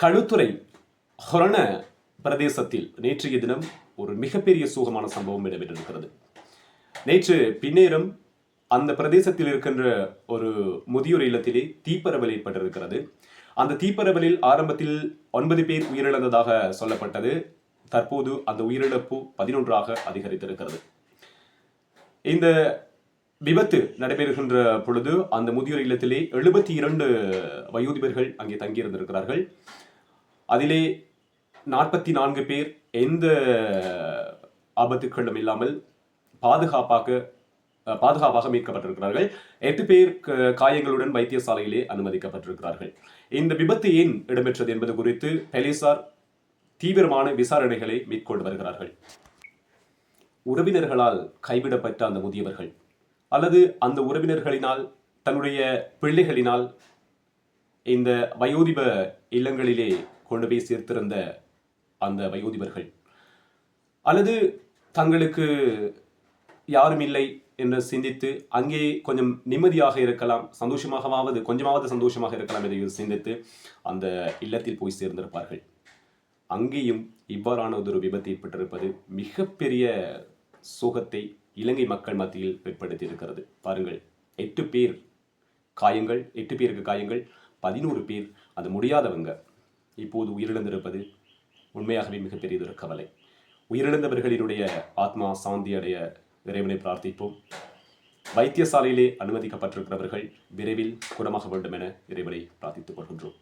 களுத்துறை ஹொரண பிரதேசத்தில் நேற்றைய தினம் ஒரு மிகப்பெரிய சோகமான சம்பவம் இடம்பெற்றிருக்கிறது. நேற்று பின்னேரம் அந்த பிரதேசத்தில் இருக்கின்ற ஒரு முதியோர் இல்லத்திலே தீப்பரவல் ஏற்பட்டிருக்கிறது. அந்த தீப்பரவலில் ஆரம்பத்தில் 9 பேர் உயிரிழந்ததாக சொல்லப்பட்டது. தற்போது அந்த உயிரிழப்பு 11ஆக அதிகரித்திருக்கிறது. இந்த விபத்து நடைபெறுகின்ற பொழுது அந்த முதியோர் இல்லத்திலே 72 வயோதிபர்கள் அங்கே தங்கியிருந்திருக்கிறார்கள். அதிலே 44 பேர் எந்த ஆபத்துக்களும் இல்லாமல் பாதுகாப்பாக மீட்கப்பட்டிருக்கிறார்கள். 8 பேர் காயங்களுடன் வைத்தியசாலையிலே அனுமதிக்கப்பட்டிருக்கிறார்கள். இந்த விபத்து ஏன் இடம்பெற்றது என்பது குறித்து போலீசார் தீவிரமான விசாரணைகளை மேற்கொண்டு வருகிறார்கள். உறவினர்களால் கைவிடப்பட்ட அந்த முதியவர்கள் அல்லது அந்த உறவினர்களினால் தன்னுடைய பிள்ளைகளினால் இந்த வயோதிப இல்லங்களிலே கொண்டு போய் சேர்த்திருந்த அந்த வயோதிபர்கள் அல்லது தங்களுக்கு யாரும் இல்லை என்று சிந்தித்து அங்கே கொஞ்சம் நிம்மதியாக இருக்கலாம், கொஞ்சமாவது சந்தோஷமாக இருக்கலாம் என்று சிந்தித்து அந்த இல்லத்தில் போய் சேர்ந்திருப்பார்கள். அங்கேயும் இவ்வாறான ஒரு விபத்து ஏற்பட்டிருப்பது மிகப்பெரிய சோகத்தை இலங்கை மக்கள் மத்தியில் ஏற்படுத்தி இருக்கிறது. பாருங்கள், 8 பேருக்கு காயங்கள், 11 பேர் அது முடியாதவங்க இப்போது உயிரிழந்திருப்பது உண்மையாகவே மிகப்பெரிய ஒரு கவலை. உயிரிழந்தவர்களினுடைய ஆத்மா சாந்தி அடைய இறைவனை பிரார்த்திப்போம். வைத்தியசாலையிலே அனுமதிக்கப்பட்டிருக்கிறவர்கள் விரைவில் குணமாக வேண்டும் என இறைவனை பிரார்த்தித்துக் கொள்கின்றோம்.